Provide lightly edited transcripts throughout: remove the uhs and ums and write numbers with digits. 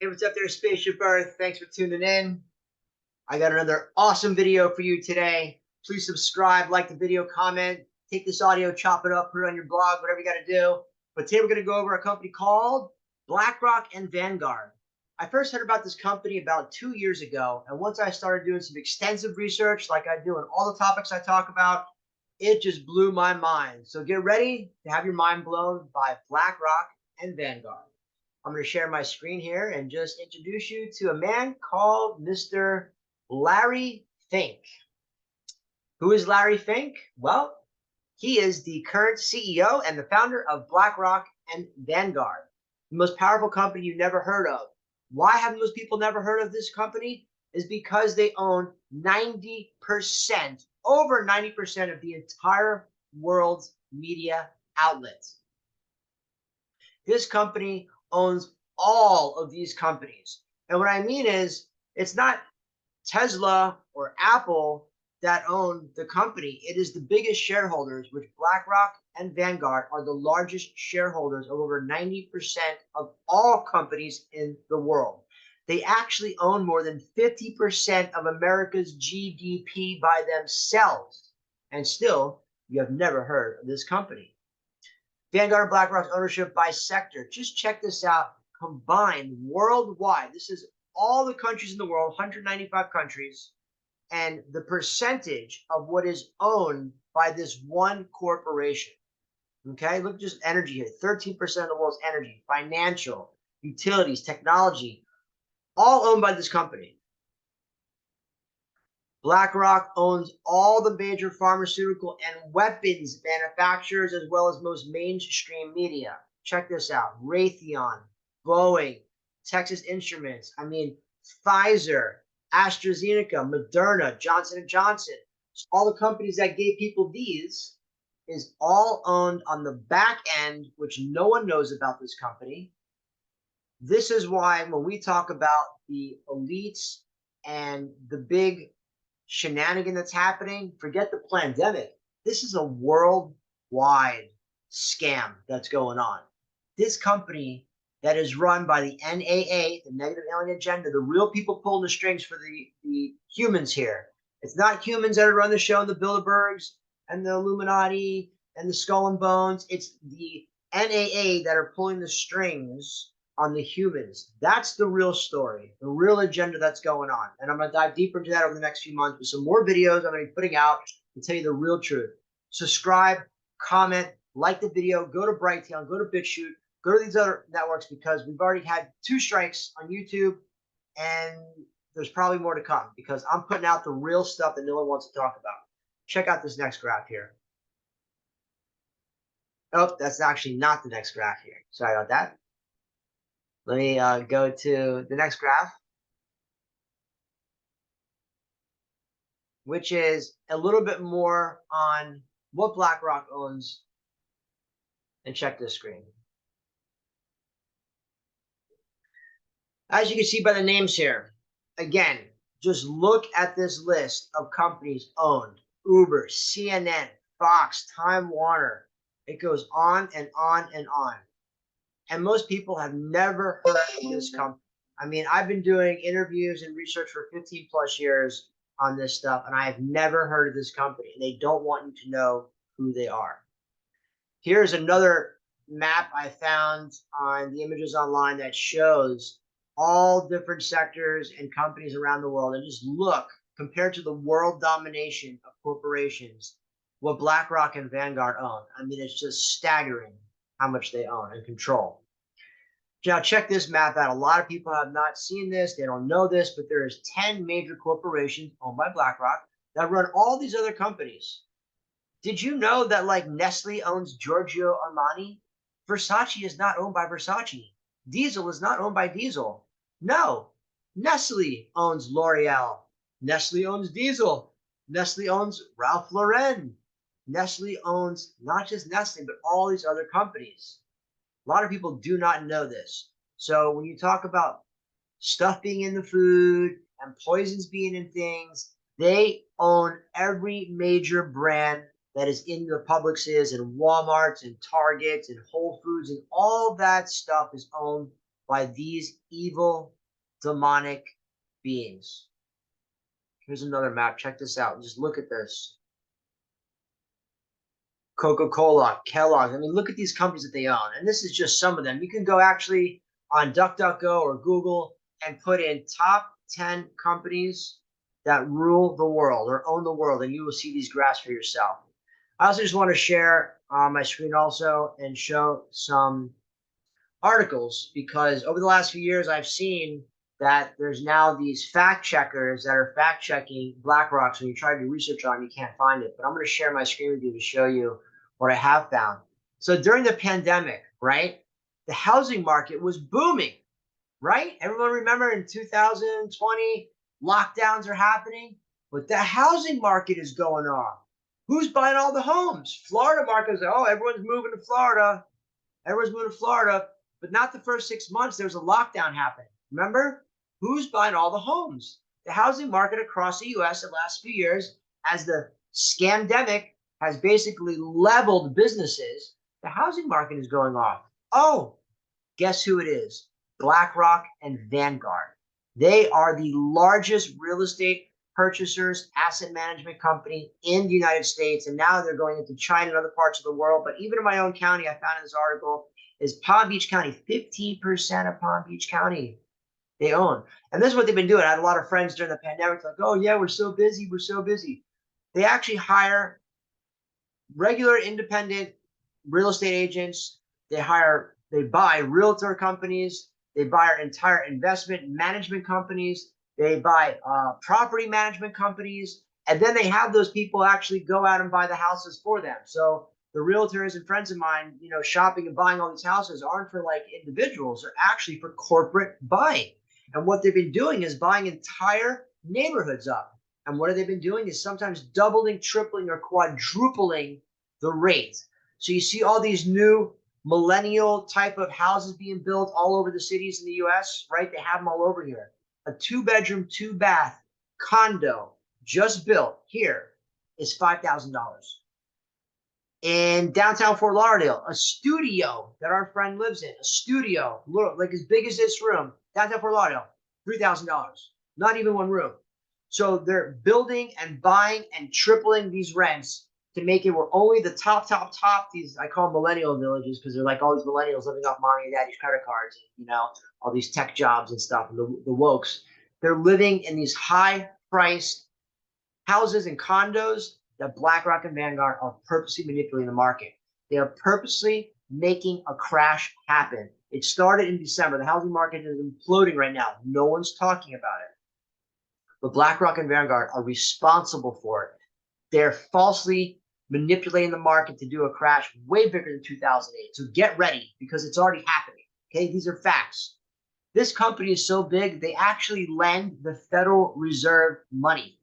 Hey, what's up there, Spaceship Earth? Thanks for tuning in. I got another awesome video for you today. Please subscribe, like the video, comment, take this audio, chop it up, put it on your blog, whatever you got to do. But today we're going to go over a company called BlackRock and Vanguard. I first heard about this company about 2 years ago, and once I started doing some extensive research, like I do on all the topics I talk about, it just blew my mind. So get ready to have your mind blown by BlackRock and Vanguard. I'm going to share my screen here and just introduce you to a man called Mr. Larry Fink. Who is Larry Fink? Well, he is the current CEO and the founder of BlackRock and Vanguard, the most powerful company you never heard of. Why have most people never heard of this company? Is because they own 90%, over 90% of the entire world's media outlets. This company owns all of these companies. And what I mean is, it's not Tesla or Apple that own the company. It is the biggest shareholders, which BlackRock and Vanguard are the largest shareholders of over 90% of all companies in the world. They actually own more than 50% of America's GDP by themselves. And still, you have never heard of this company. Vanguard and BlackRock's ownership by sector. Just check this out. Combined worldwide. This is all the countries in the world, 195 countries, and the percentage of what is owned by this one corporation. Okay, look at just energy here. 13% of the world's energy, financial, utilities, technology, all owned by this company. BlackRock owns all the major pharmaceutical and weapons manufacturers, as well as most mainstream media. Check this out. Raytheon, Boeing, Texas Instruments, Pfizer, AstraZeneca, Moderna, Johnson & Johnson. All the companies that gave people these is all owned on the back end, which no one knows about this company. This is why when we talk about the elites and the big shenanigan that's happening, forget the pandemic. This is a worldwide scam that's going on. This company that is run by the NAA, the Negative Alien Agenda, the real people pulling the strings for the humans here. It's not humans that run the show and the Bilderbergs and the Illuminati and the Skull and Bones. It's the NAA that are pulling the strings on the humans. That's the real story, the real agenda that's going on. And I'm going to dive deeper into that over the next few months with some more videos I'm going to be putting out to tell you the real truth. Subscribe, comment, like the video, go to Brighteon, go to Bitchute, go to these other networks, because we've already had 2 strikes on YouTube, and there's probably more to come because I'm putting out the real stuff that no one wants to talk about. Check out this next graph here. Oh, that's actually not the next graph here. Sorry about that. Let me go to the next graph, which is a little bit more on what BlackRock owns. And check this screen. As you can see by the names here, again, just look at this list of companies owned. Uber, CNN, Fox, Time Warner. It goes on and on and on. And most people have never heard of this company. I've been doing interviews and research for 15 plus years on this stuff, and I have never heard of this company. And they don't want you to know who they are. Here's another map I found on the images online that shows all different sectors and companies around the world. And just look, compared to the world domination of corporations, what BlackRock and Vanguard own. It's just staggering how much they own and control. Now, check this map out. A lot of people have not seen this. They don't know this, but there is 10 major corporations owned by BlackRock that run all these other companies. Did you know that, like, Nestle owns Giorgio Armani? Versace is not owned by Versace. Diesel is not owned by Diesel. No. Nestle owns L'Oreal. Nestle owns Diesel. Nestle owns Ralph Lauren. Nestle owns not just Nestle, but all these other companies. A lot of people do not know this. So when you talk about stuff being in the food and poisons being in things, they own every major brand that is in the Publixes and Walmarts and Targets and Whole Foods, and all that stuff is owned by these evil, demonic beings. Here's another map. Check this out. Just look at this. Coca-Cola, Kellogg's. I mean, look at these companies that they own. And this is just some of them. You can go actually on DuckDuckGo or Google and put in top 10 companies that rule the world or own the world, and you will see these graphs for yourself. I also just want to share on my screen also and show some articles, because over the last few years, I've seen that there's now these fact checkers that are fact checking BlackRock. So when you try to do research on it, you can't find it. But I'm going to share my screen with you to show you what I have found. So during the pandemic, right, the housing market was booming, right? Everyone remember in 2020, lockdowns are happening, but the housing market is going on. Who's buying all the homes? Florida market is like, oh, everyone's moving to Florida. Everyone's moving to Florida, but not the first 6 months. There was a lockdown happening. Remember? Who's buying all the homes? The housing market across the U.S. the last few years, as the scamdemic has basically leveled businesses, the housing market is going off. Oh, guess who it is? BlackRock and Vanguard. They are the largest real estate purchasers, asset management company in the United States, and now they're going into China and other parts of the world. But even in my own county, I found in this article, is Palm Beach County, 15% of Palm Beach County they own. And this is what they've been doing. I had a lot of friends during the pandemic like, oh yeah, we're so busy, we're so busy. They actually hire regular independent real estate agents. They buy realtor companies. They buy entire investment management companies. They buy property management companies. And then they have those people actually go out and buy the houses for them. So the realtors and friends of mine, you know, shopping and buying all these houses aren't for like individuals. They're actually for corporate buying. And what they've been doing is buying entire neighborhoods up. And what have they been doing is sometimes doubling, tripling, or quadrupling the rate. So you see all these new millennial type of houses being built all over the cities in the US, right? They have them all over here. A 2-bedroom, 2-bath condo just built here is $5,000. In downtown Fort Lauderdale, a studio that our friend lives in, a studio, like as big as this room, downtown Fort Lauderdale, $3,000. Not even one room. So they're building and buying and tripling these rents to make it where only the top, these, I call them millennial villages, because they're like all these millennials living off mommy and daddy's credit cards, and, you know, all these tech jobs and stuff, and the wokes. They're living in these high-priced houses and condos that BlackRock and Vanguard are purposely manipulating the market. They are purposely making a crash happen. It started in December. The housing market is imploding right now. No one's talking about it. But BlackRock and Vanguard are responsible for it. They're falsely manipulating the market to do a crash way bigger than 2008. So get ready, because it's already happening. Okay, these are facts. This company is so big, they actually lend the Federal Reserve money.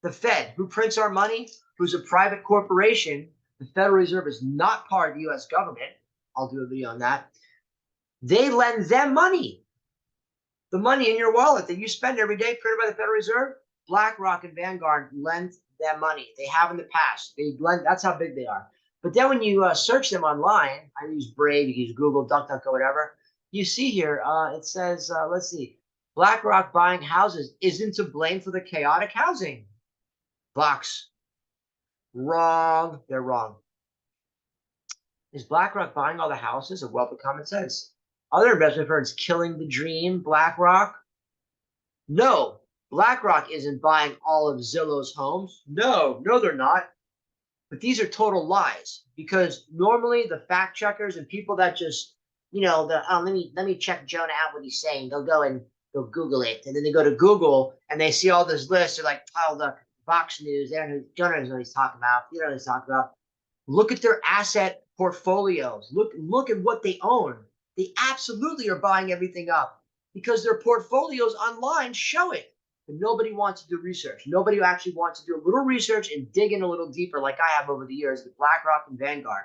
The Fed, who prints our money, who's a private corporation, the Federal Reserve is not part of the U.S. government. I'll do a video on that. They lend them money. The money in your wallet that you spend every day printed by the Federal Reserve, BlackRock and Vanguard lend them money. They have in the past. They lend. That's how big they are. But then when you search them online, I use Brave, you use Google, DuckDuckGo, whatever, you see here, it says, let's see, BlackRock buying houses isn't to blame for the chaotic housing. Box. Wrong. They're wrong. Is BlackRock buying all the houses? A wealth of common sense. Other investment firms killing the dream. BlackRock? No. BlackRock isn't buying all of Zillow's homes. No, they're not. But these are total lies, because normally the fact checkers and people that just, you know, let me check Jonah out what he's saying. They'll go and they'll Google it, and then they go to Google and they see all this list. They're like, oh look, Fox News. Jonah knows what he's talking about. You know what he's talking about. Look at their asset portfolios. Look at what they own. They absolutely are buying everything up because their portfolios online show it. But nobody wants to do research. Nobody actually wants to do a little research and dig in a little deeper, like I have over the years with BlackRock and Vanguard.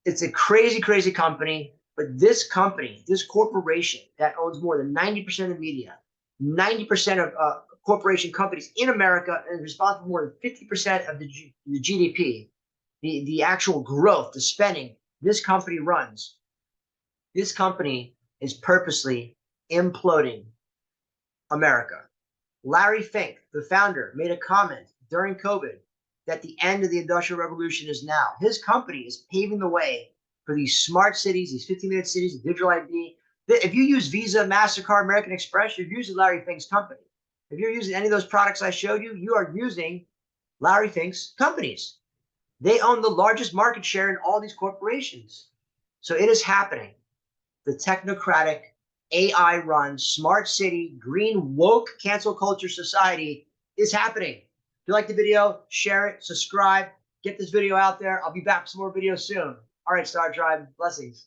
It's a crazy, crazy company. But this company, this corporation that owns more than 90% of media, 90% of corporation companies in America, and is responsible for more than 50% of the GDP, the actual growth, the spending this company runs. This company is purposely imploding America. Larry Fink, the founder, made a comment during COVID that the end of the Industrial Revolution is now. His company is paving the way for these smart cities, these 15-minute cities, digital ID. If you use Visa, MasterCard, American Express, you're using Larry Fink's company. If you're using any of those products I showed you, you are using Larry Fink's companies. They own the largest market share in all these corporations. So it is happening. The technocratic, AI-run, smart city, green, woke, cancel culture society is happening. If you like the video, share it, subscribe, get this video out there. I'll be back with some more videos soon. All right, Star Tribe, blessings.